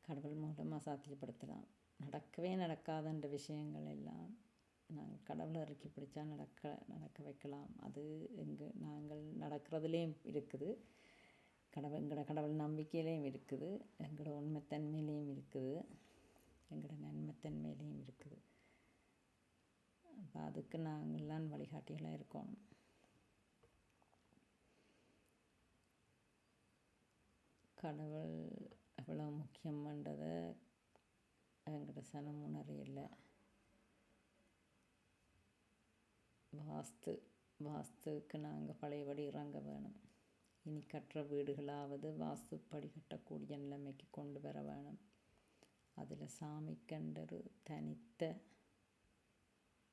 கடவுள் மூலமாக சாத்தியப்படுத்தலாம். நடக்கவே நடக்காதன்ற விஷயங்கள் எல்லாம் நாங்கள் கடவுளை இறக்கி பிடிச்சா நடக்க வைக்கலாம். அது நாங்கள் நடக்கிறதுலேயும் இருக்குது. எங்களோட கடவுள் நம்பிக்கையிலையும் இருக்குது, எங்களோட உண்மைத்தன்மையிலையும் இருக்குது, எங்களோட நன்மைத்தன்மையிலையும் இருக்குது. அப்போ அதுக்கு நாங்கள்லாம் வழிகாட்டிகளாக இருக்கணும். கடவுள் எவ்வளோ முக்கியமானதை எங்களோட சனம் உணரையில். வாஸ்துக்கு நாங்கள் பழையபடி இறங்க வேணும். இனி கட்டுற வீடுகளாவது வாஸ்துப்படி கட்டக்கூடிய நிலைமைக்கு கொண்டு வர வேணும். அதில் சாமிக்கண்டொரு தனித்த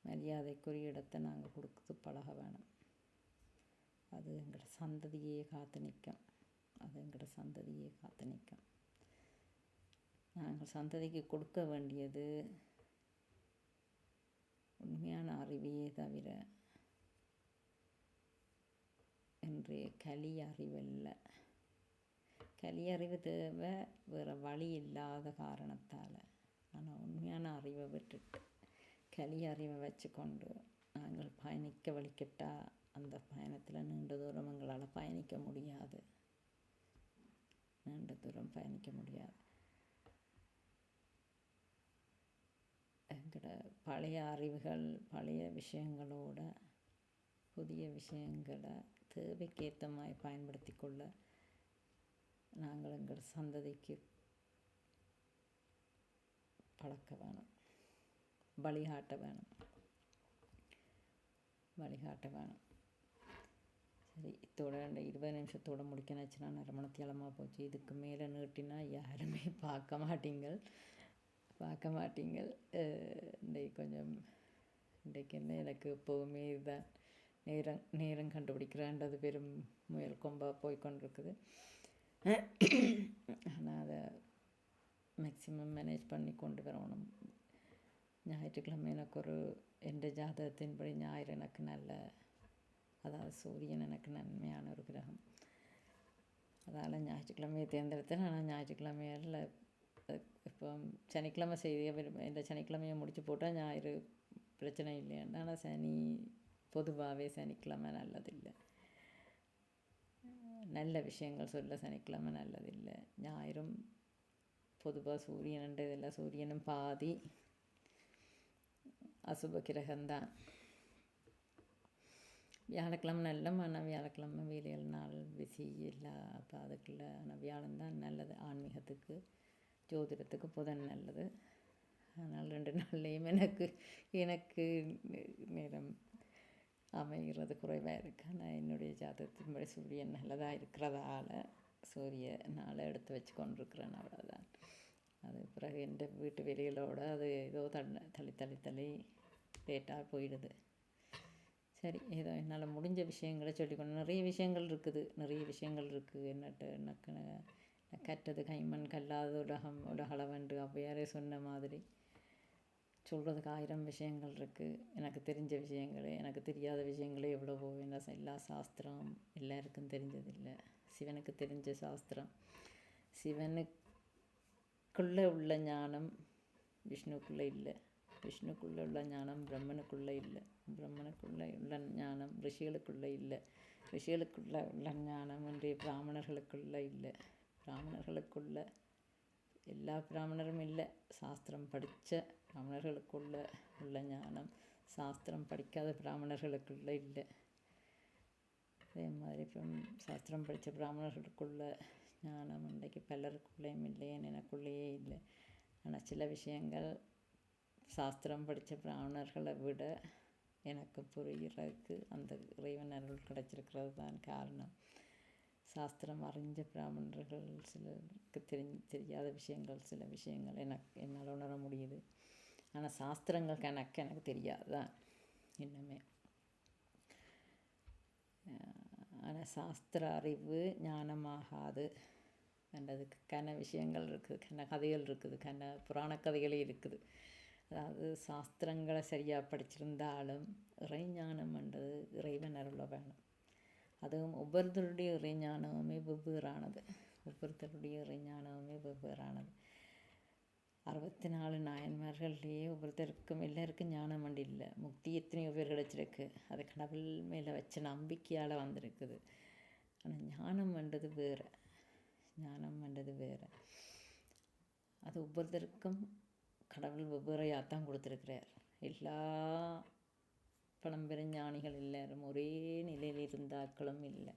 மரியாதைக்குரிய இடத்தை நாங்கள் கொடுத்து பழக வேணும். அது எங்களோட சந்ததியே காத்து நிற்கும். நாங்கள் சந்ததிக்கு கொடுக்க வேண்டியது உண்மையான அறிவையே தவிர இன்றைய கலியறிவு தேவை, வேறு வழி இல்லாத காரணத்தால். ஆனால் உண்மையான அறிவை விட்டுட்டு கலியறிவை வச்சுக்கொண்டு நாங்கள் பயணிக்க வழிக்கிட்டால் அந்த பயணத்தில் நீண்ட தூரம் எங்களால் பயணிக்க முடியாது. எங்களோட பழைய அறிவுகள், பழைய விஷயங்களோட புதிய விஷயங்களை தேவைக்கேற்ற மாதிரி பயன்படுத்தி கொள்ள நாங்கள் எங்களோட சந்ததிக்கு பழக்க வேணும், வழிகாட்ட வேணும். சரி, இதோட 20 நிமிஷத்தோடு முடிக்கணுச்சுன்னா நரமணத்தியாலமாக போச்சு. இதுக்கு மேலே நீட்டினா யாருமே பார்க்க மாட்டீங்கள். இன்றைக்கு என்ன எனக்கு எப்போவுமே இதுதான் நேரம் கண்டுபிடிக்கிறேன்றது பெரும் முயல் கொம்பாக போய்கொண்டிருக்குது. ஆனால் அதை மேக்சிமம் மேனேஜ் பண்ணி கொண்டு வரணும். ஞாயிற்றுக்கிழமை எனக்கு எந்த ஜாதகத்தின்படி ஞாயிறு எனக்கு அதாவது சூரியன் எனக்கு நன்மையான ஒரு கிரகம். அதால் ஞாயிற்றுக்கிழமையை தேர்ந்தெடுத்தேன். ஆனால் ஞாயிற்றுக்கிழமையில் இப்போ சனிக்கிழமை இந்த சனிக்கிழமையை முடித்து போட்டால் ஞாயிறு பிரச்சனை இல்லையாண்டு. ஆனால் பொதுவாகவே சனிக்கிழமை நல்லதில்லை. நல்ல விஷயங்கள் சொல்ல சனிக்கிழமை நல்லதில்லை. ஞாயிறும் பொதுவாக சூரியன்ன்றதில்லை. சூரியனும் பாதி அசுப கிரகம்தான். வியாழக்கிழமை நல்ல, ஆனால் வியாழக்கிழமை வேலைகள் நாள் பிஸி இல்லை. அப்போ அதுக்குள்ள ஆனால் வியாழந்தான் நல்லது. ஆன்மீகத்துக்கு, ஜோதிடத்துக்கு புதன் நல்லது. ஆனால் 2 நாள்லேயும் எனக்கு நேரம் அமைகிறது குறைவாக இருக்குது. ஆனால் என்னுடைய ஜாதகத்தின்படி சூரியன் நல்லதாக இருக்கிறதால சூரியனால் எடுத்து வச்சு கொண்டிருக்கிறேன், அவ்வளோதான். அது பிறகு எந்த வீட்டு வேலைகளோடு அது ஏதோ தள்ளி லேட்டாக போயிடுது. சரி, ஏதோ என்னால் முடிஞ்ச விஷயங்களை சொல்லிக்கொண்டு நிறைய விஷயங்கள் இருக்குது. எனக்கு கற்றது கைமண் கல்லாத உலகளவன்று அவ்வையாரே சொன்ன மாதிரி சொல்கிறதுக்கு 1000 விஷயங்கள் இருக்குது. எனக்கு தெரிஞ்ச விஷயங்களே, எனக்கு தெரியாத விஷயங்களே எவ்வளவோ. எல்லா சாஸ்திரம் எல்லாருக்கும் தெரிஞ்சதில்லை. சிவனுக்கு தெரிஞ்ச சாஸ்திரம், சிவனுக்குள்ளே உள்ள ஞானம் விஷ்ணுக்குள்ளே இல்லை. விஷ்ணுக்குள்ளே உள்ள ஞானம் பிரம்மனுக்குள்ளே இல்லை. பிரம்மனுக்குள்ளே உள்ள ஞானம் ரிஷிகளுக்குள்ளே இல்லை. ரிஷிகளுக்குள்ளே உள்ள ஞானம் இன்றைய பிராமணர்களுக்குள்ளே இல்லை. பிராமணர்களுக்குள்ள எல்லா பிராமணரும் இல்லை. சாஸ்திரம் படித்த பிராமணர்களுக்குள்ளே உள்ள ஞானம் சாஸ்திரம் படிக்காத பிராமணர்களுக்குள்ளே இல்லை. அதே மாதிரி சாஸ்திரம் படித்த பிராமணர்களுக்குள்ள ஞானம் இன்றைக்கு பலருக்குள்ளேயும் இல்லை, எனக்குள்ளேயே இல்லை. ஆனால் சில விஷயங்கள் சாஸ்திரம் படித்த பிராமணர்களை விட எனக்கு புரிகிறதுக்கு அந்த இறைவன் அருள் கிடைச்சிருக்கிறது தான் காரணம். சாஸ்திரம் அறிஞ்ச பிராமணர்கள் சிலருக்கு தெரியாத விஷயங்கள், சில விஷயங்கள் என்னால் உணர முடியுது. ஆனால் சாஸ்திரங்கள் எனக்கு தெரியாது தான் இன்னுமே. ஆனால் சாஸ்திர அறிவு ஞானமாகாது என்றதுக்கு விஷயங்கள் இருக்குது, கதைகள் இருக்குது, புராண கதைகளே இருக்குது. அதாவது சாஸ்திரங்களை சரியாக படிச்சிருந்தாலும் இறைஞானம் என்றது இறைவன் அருள வேணும். அதுவும் ஒவ்வொருத்தருடைய இறைஞானமுமே வெவ்வேறானது. 64 நாயன்மார்கள்லேயே ஒவ்வொருத்தருக்கும் எல்லாருக்கும் ஞானம் வண்டி இல்லை. முக்தி எத்தனையோ பேர் கிடச்சிருக்கு. அது கடவுள் மேலே வச்ச நம்பிக்கையால் வந்திருக்குது. ஆனால் ஞானம் வந்தது வேறு. ஞானம் என்றது வேறு. அது ஒவ்வொருத்தருக்கும் கடவுள் வெவ்வேறையாக தான் கொடுத்துருக்கிறார். எல்லா பழம்பெரும் ஞானிகள் எல்லாரும் ஒரே நிலையில் இருந்தாக்களும் இல்லை.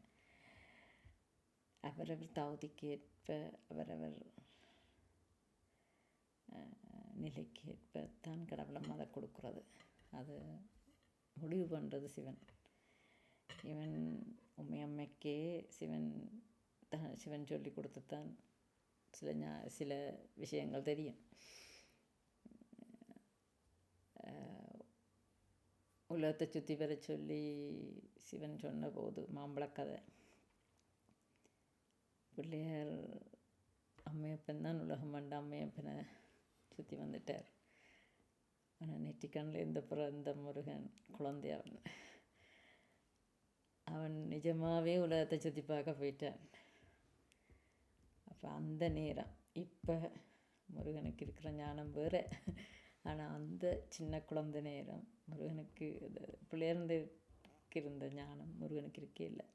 அவரவர் தகுதிக்கேற்ப அவரவர் நிலைக்கேற்ப தான் கடவுளம் அதை கொடுக்குறது. அது முடிவு பண்ணுறது சிவன். இவன் உண்மையம்மைக்கே சிவன் சொல்லி கொடுத்துத்தான் சில விஷயங்கள் தெரியும். உலகத்தை சுற்றி வர சொல்லி சிவன் சொன்ன போது மாம்பழக்கதை, பிள்ளையார் அம்மையப்பன் தான் உலகம் வந்த அம்மையப்பனை சுற்றி வந்துட்டார். ஆனால் நெற்றிக்கண்ணில் இருந்து பிறந்த முருகன் குழந்தை அவன் நிஜமாகவே உலகத்தை சுற்றி பார்க்க போயிட்டான். அப்போ அந்த நேரம் இப்போ முருகனுக்கு இருக்கிற ஞானம் வேறு. ஆனால் அந்த சின்ன குழந்தை நேரம் முருகனுக்கு பிள்ளையர்ந்துக்கு இருந்த ஞானம் முருகனுக்கு இருக்கே இல்லை.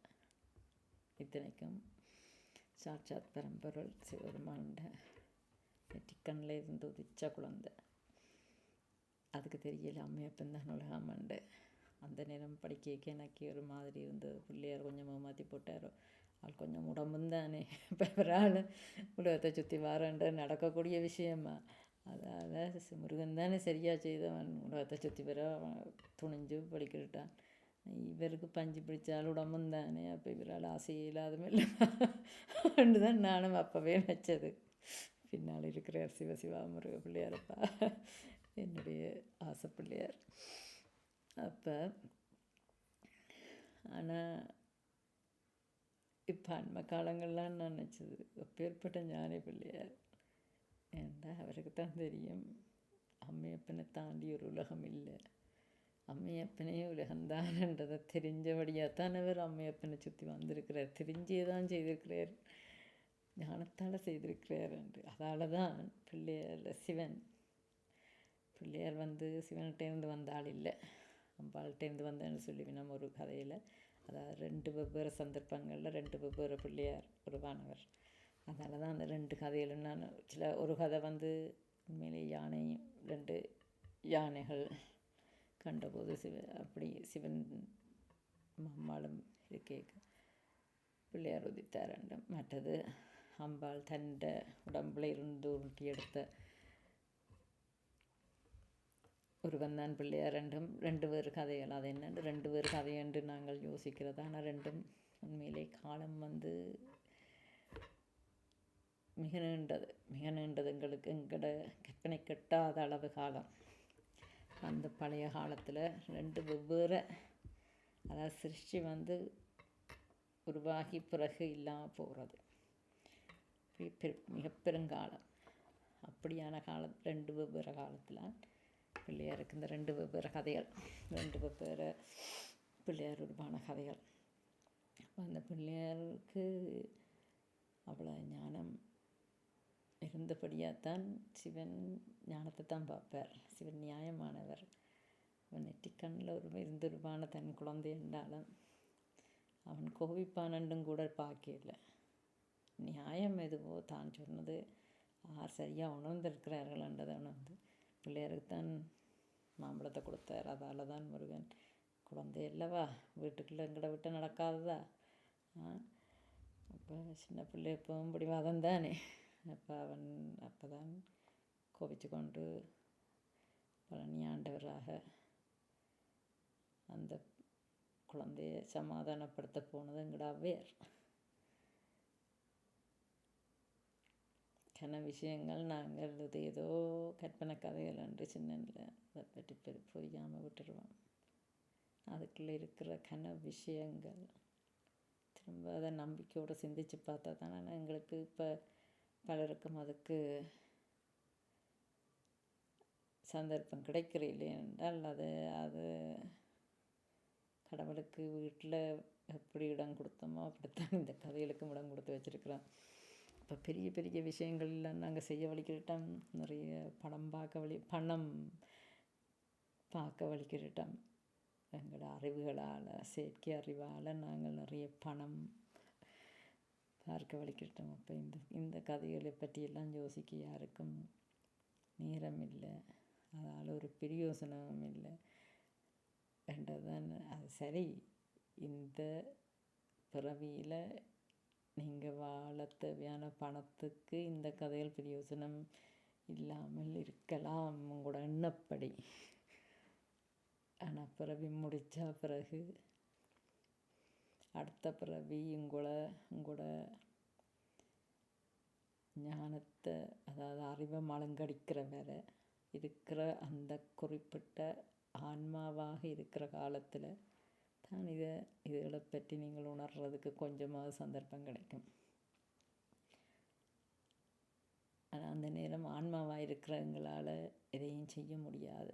இத்தனைக்கும் சாட்சாத் பரம்பொருள் சிவபெருமான்ட நெற்றிக்கண்ணில் இருந்து உதிச்ச குழந்தை. அதுக்கு தெரியல அம்மையப்பன் தான் உலகமாண்டு. அந்த நேரம் படிக்க எனக்கு ஒரு மாதிரி இருந்தது. பிள்ளையார் கொஞ்சம் மாற்றி போட்டாரோ, அது கொஞ்சம் உடம்புந்தானே இப்போ அவரால் உலகத்தை சுற்றி வாரன்ற நடக்கக்கூடிய விஷயமா. அதால் முருகன் தானே சரியாக செய்தவன் உலகத்தை சுற்றி வர துணிஞ்சு படிக்கிட்டான். இவருக்கு பஞ்சு பிடிச்சால் உடம்புந்தானே, அப்போ இவரால் ஆசையே இல்லாதமே தான் நானும் அப்போவே நினச்சது. பின்னால் இருக்கிறார் சிவசிவா முருக பிள்ளையாரப்பா, என்னுடைய ஆசை பிள்ளையார். அப்போ ஆனால் இப்போ அண்மை காலங்கள்லாம் நான் நினச்சது எப்பேற்பட்ட ஞானி பிள்ளையார். ஏன்டா அவருக்கு தான் தெரியும் அம்மையப்பனை தாண்டி ஒரு உலகம் இல்லை, அம்மையப்பனே உலகம்தான்ன்றதை தெரிஞ்சபடியாக தான் அவர் அம்மையப்பனை சுற்றி வந்திருக்கிறார். தெரிஞ்சே தான் செய்திருக்கிறார், ஞானத்தால் செய்திருக்கிறார் என்று. அதால் தான் பிள்ளையார் சிவன்கிட்டேருந்து வந்த ஆள் இல்லை, அம்பாள்கிட்டேருந்து வந்தேன்னு சொல்லி நம்ம ஒரு கதையில், அதாவது 2 வெவ்வேறு சந்தர்ப்பங்களில் 2 வெவ்வேறு பிள்ளையார் உருவானவர். அதனால தான் அந்த 2 கதையிலும் நான் ஒரு கதை உண்மையிலே 2 யானைகள் கண்டபோது அப்படி சிவன் அம்பாளும் இருக்கே பிள்ளையார் உதித்தார் ரெண்டும். மற்றது அம்பாள் தண்ட உடம்புல இருந்து உருட்டி எடுத்த ஒருவன் தான் பிள்ளையார் ரெண்டும். 2 வேறு கதைகள். அது என்னென்று 2 வேறு கதை என்று நாங்கள் யோசிக்கிறது. ஆனால் 2ம் உண்மையிலே காலம் மிக நீண்டது. எங்களோட கற்பனை கெட்டாத அளவு காலம். அந்த பழைய காலத்தில் 2 வெவ்வேறு, அதாவது சிருஷ்டி உருவாகி பிறகு இல்லாமல் போகிறது மிக பெருங்காலம். அப்படியான காலம் 2 வெவ்வேறு காலத்தில் பிள்ளையாருக்கு இந்த 2 வெவ்வேறு கதைகள், 2 வெவ்வேறு பிள்ளையார் உருவான கதைகள். அந்த பிள்ளையாருக்கு அவ்வளோ ஞானம் இருந்தபடியாகத்தான் சிவன் ஞானத்தை தான் பார்ப்பார். சிவன் நியாயமானவர். அவன் நெற்றிக்கண்ணில் இருந்துருவான தன் குழந்தை என்றாலும் அவன் கோபிப்பானண்டும் கூட பார்க்கல. நியாயம் எதுவோ தான் சொன்னது யார் சரியாக உணர்ந்திருக்கிறார்கள் என்றதை பிள்ளையாருக்கு தான் மாம்பழத்தை கொடுத்தார். அதால் தான் முருகன் குழந்தை அல்லவா, வீட்டுக்குள்ளே எங்கட விட்டு நடக்காததா. அப்போ சின்ன பிள்ளை எப்பவும் பிடிவாதம் தானே. அப்போ தான் கோபிச்சு கொண்டு பழனி ஆண்டவராக அந்த குழந்தையை சமாதானப்படுத்த போனது எங்கட ஔவையார். விஷயங்கள் நாங்கள் இது ஏதோ கற்பனை கதைகள் என்று சின்னல அதை பற்றி புரியாமல் விட்டுருவோம். அதுக்குள்ளே இருக்கிற விஷயங்கள் திரும்ப அதை நம்பிக்கையோடு சிந்தித்து பார்த்தா தானே எங்களுக்கு இப்போ பலருக்கும் அதுக்கு சந்தர்ப்பம் கிடைக்கிற இல்லை என்றால் அது கடவுளுக்கு வீட்டில் எப்படி இடம் கொடுத்தோமோ அப்படித்தான் இந்த கதைகளுக்கும் இடம் கொடுத்து வச்சுருக்குறோம். இப்போ பெரிய பெரிய விஷயங்கள்லாம் நாங்கள் செய்ய வலிக்கிட்டோம். நிறைய பணம் பார்க்க வலிக்கிட்டோம். எங்களோட அறிவுகளால், செயற்கை அறிவால் நாங்கள் நிறைய பணம் பார்க்க வலிக்கட்டும். அப்போ இந்த கதைகளை பற்றியெல்லாம் யோசிக்க யாருக்கும் நேரம் இல்லை, அதால் ஒரு பிரயோசனமும் இல்லை என்றதான். அது சரி, இந்த பிறவியில் நீங்கள் வாழ தேவையான பணத்துக்கு இந்த கதைகள் பிரயோசனம் இல்லாமல் இருக்கலாம் உங்களோட எண்ணப்படி. ஆனால் பிறவி முடித்தா பிறகு அடுத்த பிறவி உங்களோட ஞானத்தை, அதாவது அறிவை மழுங்கடிக்கிற வரை இருக்கிற அந்த குறிப்பிட்ட ஆன்மாவாக இருக்கிற காலத்தில் தான் இதுகளை பற்றி நீங்கள் உணர்றதுக்கு கொஞ்சமாவது சந்தர்ப்பம் கிடைக்கும். ஆனால் அந்த நேரம் ஆன்மாவாக இருக்கிறவங்களால் எதையும் செய்ய முடியாது.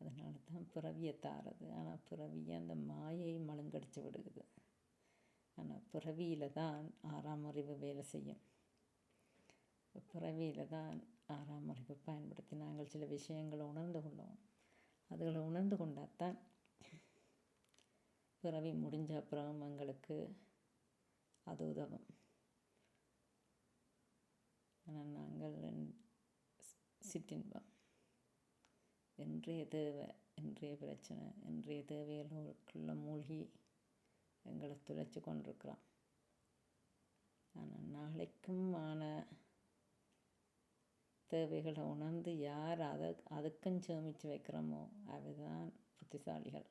அதனால தான் பிறவியை தாரது. ஆனால் பிறவியை அந்த மாயை மழுங்கடிச்சு விடுகுது. ஆனால் பிறவியில் தான் 6ஆம் அறிவு வேலை செய்யும். பிறவியில் தான் 6ஆம் அறிவை பயன்படுத்தி நாங்கள் சில விஷயங்களை உணர்ந்து கொள்வோம். அதுகளை உணர்ந்து கொண்டால் தான் பிறவி முடிஞ்ச அப்புறம் எங்களுக்கு அது உதவும். ஆனால் நாங்கள் சிற்றின்பம் இன்றைய தேவை, இன்றைய பிரச்சனை, இன்றைய தேவைகளுக்குள்ள மூழ்கி எங்களை துளைச்சி கொண்டிருக்கிறோம். ஆனால் நாளைக்கும் தேவைகளை உணர்ந்து யார் அதுக்கும் சேமித்து வைக்கிறோமோ அவைதான் புத்திசாலிகள்.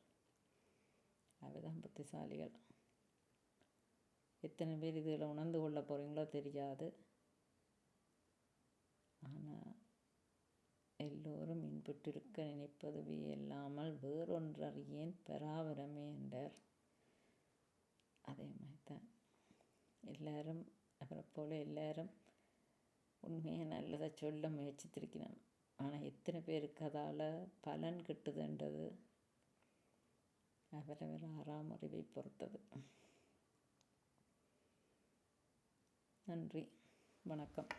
எத்தனை பேர் இதில் உணர்ந்து கொள்ள போகிறீங்களோ தெரியாது. ஆனால் எல்லோரும் இன்புற்றிருக்க நினைப்பதுவே இல்லாமல் வேறொன்றறியேன் பராபரமே என்றார். அதே மாதிரி தான் எல்லாரும் அப்புறம் போல் எல்லாரும் உண்மையை நல்லதை சொல்ல முயற்சித்திருக்கிறோம். ஆனால் எத்தனை பேருக்கு அதால் பலன் கிட்டுதுன்றது அவரவர் 6ஆம் அறிவை பொறுத்தது. நன்றி, வணக்கம்.